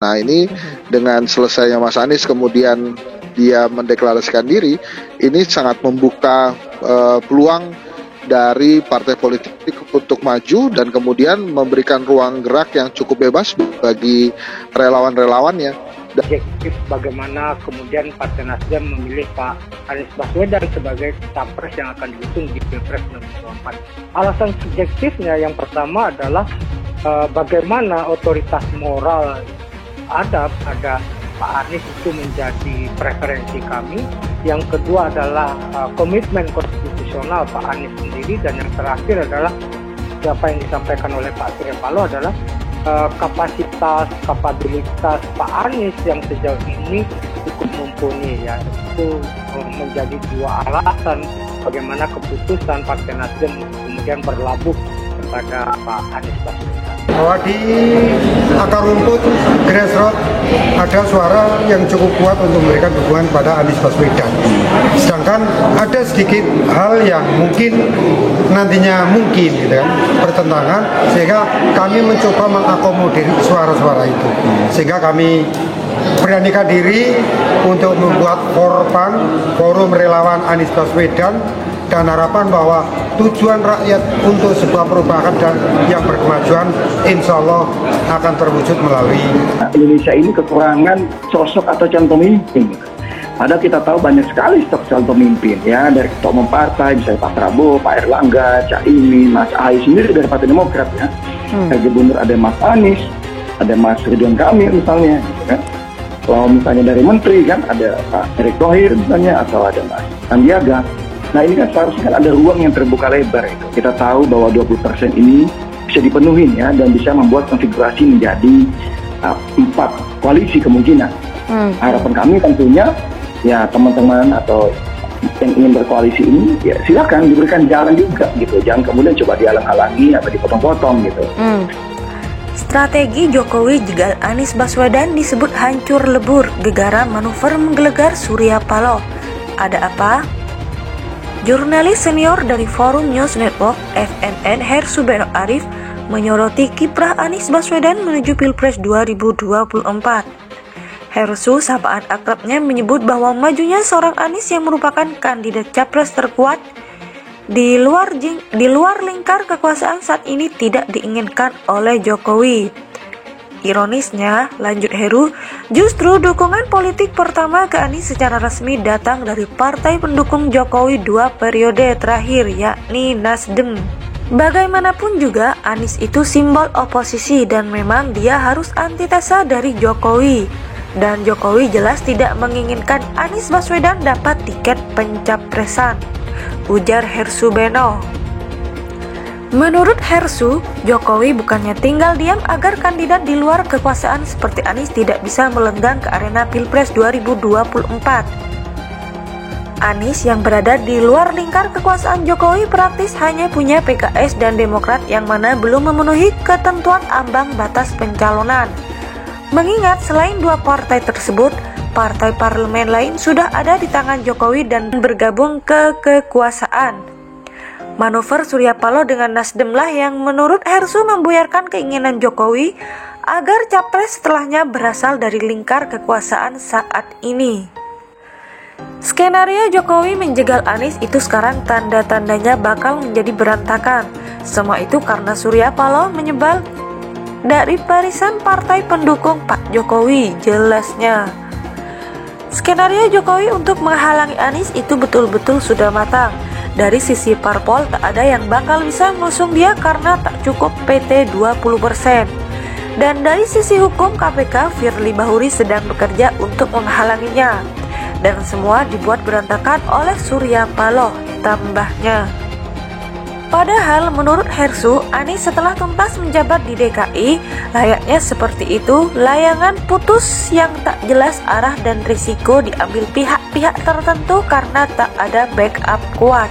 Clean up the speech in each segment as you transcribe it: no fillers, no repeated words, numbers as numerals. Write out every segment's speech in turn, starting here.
Nah ini dengan selesainya Mas Anies kemudian dia mendeklarasikan diri, ini sangat membuka peluang dari partai politik untuk maju dan kemudian memberikan ruang gerak yang cukup bebas bagi relawan-relawannya. Objektif bagaimana kemudian Partai Nasdem memilih Pak Anies Baswedan sebagai capres yang akan diusung di Pilpres 2024. Alasan subjektifnya yang pertama adalah bagaimana otoritas moral ada pada Pak Anies itu menjadi preferensi kami. Yang kedua adalah komitmen konstitusional Pak Anies sendiri, dan yang terakhir adalah apa yang disampaikan oleh Pak Surya Paloh adalah kapabilitas Pak Anies yang sejauh ini cukup mumpuni, ya. Itu menjadi dua alasan bagaimana keputusan Partai Nasdem kemudian berlabuh kepada Pak Anies Baswedan. Bahwa di akar rumput grassroots ada suara yang cukup kuat untuk memberikan dukungan pada Anies Baswedan. Sedangkan ada sedikit hal yang mungkin nantinya gitu kan, bertentangan, sehingga kami mencoba mengakomodir suara-suara itu. Sehingga kami beranikan diri untuk membuat forum relawan Anies Baswedan, dan harapan bahwa tujuan rakyat untuk sebuah perubahan dan yang berkemajuan insya Allah akan terwujud melalui Indonesia ini kekurangan sosok atau calon pemimpin. Padahal kita tahu banyak sekali sosok calon pemimpin, ya, dari ketua umum partai, misalnya Pak Prabowo, Pak Erlangga, Cak Imin, Mas Ahy sendiri dari Partai Demokrat, ya. Dari Gubernur ada Mas Anies, ada Mas Ridwan Kamil misalnya, gitu kan. Kalau misalnya dari Menteri kan ada Pak Erick Thohir misalnya, atau ada Mas Sandiaga. Nah ini kan seharusnya kan ada ruang yang terbuka lebar itu. Kita tahu bahwa 20% ini bisa dipenuhi, ya, dan bisa membuat konfigurasi menjadi 4 koalisi kemungkinan. Harapan kami tentunya, ya, teman-teman atau yang ingin berkoalisi ini, ya silakan diberikan jalan juga gitu. Jangan kemudian coba dihalang-halangi atau dipotong-potong gitu. Strategi Jokowi jegal Anies Baswedan disebut hancur lebur, gegara manuver menggelegar Surya Paloh. Ada apa? Jurnalis senior dari Forum News Network FNN Hersu Beno Arif menyoroti kiprah Anies Baswedan menuju Pilpres 2024. Hersu, sapaan akrabnya, menyebut bahwa majunya seorang Anies yang merupakan kandidat capres terkuat di luar lingkar kekuasaan saat ini tidak diinginkan oleh Jokowi. Ironisnya, lanjut Heru, justru dukungan politik pertama ke Anies secara resmi datang dari partai pendukung Jokowi 2 periode terakhir, yakni Nasdem. Bagaimanapun juga, Anies itu simbol oposisi dan memang dia harus antitesa dari Jokowi. Dan Jokowi jelas tidak menginginkan Anies Baswedan dapat tiket pencapresan, ujar Hersu Beno. Menurut Hersu, Jokowi bukannya tinggal diam agar kandidat di luar kekuasaan seperti Anies tidak bisa melenggang ke arena Pilpres 2024. Anies yang berada di luar lingkar kekuasaan Jokowi praktis hanya punya PKS dan Demokrat yang mana belum memenuhi ketentuan ambang batas pencalonan. Mengingat selain 2 partai tersebut, partai parlemen lain sudah ada di tangan Jokowi dan bergabung ke kekuasaan. Manuver Surya Paloh dengan Nasdem lah yang menurut Hersu membuyarkan keinginan Jokowi agar capres setelahnya berasal dari lingkar kekuasaan saat ini. Skenario Jokowi menjegal Anies itu sekarang tanda-tandanya bakal menjadi berantakan. Semua itu karena Surya Paloh menyebal dari barisan partai pendukung Pak Jokowi, jelasnya. Skenario Jokowi untuk menghalangi Anies itu betul-betul sudah matang. Dari sisi parpol tak ada yang bakal bisa mengusung dia karena tak cukup PT 20%. Dan dari sisi hukum KPK, Firly Bahuri sedang bekerja untuk menghalanginya. Dan semua dibuat berantakan oleh Surya Paloh, tambahnya. Padahal menurut Hersu, Anies setelah tuntas menjabat di DKI, layaknya seperti itu, layangan putus yang tak jelas arah dan risiko diambil pihak-pihak tertentu karena tak ada backup kuat.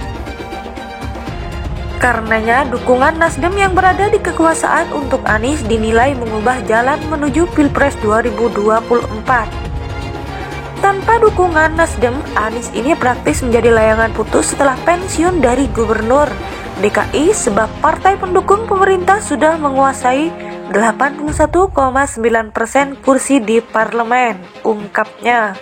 Karenanya, dukungan Nasdem yang berada di kekuasaan untuk Anies dinilai mengubah jalan menuju Pilpres 2024. Tanpa dukungan Nasdem, Anies ini praktis menjadi layangan putus setelah pensiun dari Gubernur DKI sebab partai pendukung pemerintah sudah menguasai 81,9% kursi di parlemen, ungkapnya.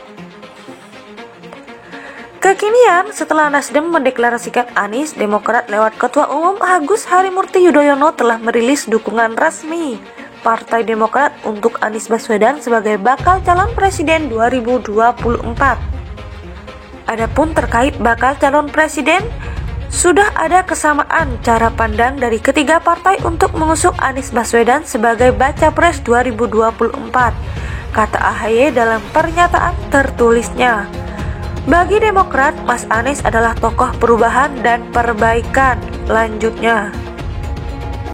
Kekinian, setelah Nasdem mendeklarasikan Anies, Demokrat lewat Ketua Umum Agus Harimurti Yudhoyono telah merilis dukungan resmi Partai Demokrat untuk Anies Baswedan sebagai bakal calon presiden 2024. Adapun terkait bakal calon presiden, sudah ada kesamaan cara pandang dari ketiga partai untuk mengusung Anies Baswedan sebagai baca pres 2024, kata AHY dalam pernyataan tertulisnya. Bagi Demokrat, Mas Anies adalah tokoh perubahan dan perbaikan, lanjutnya.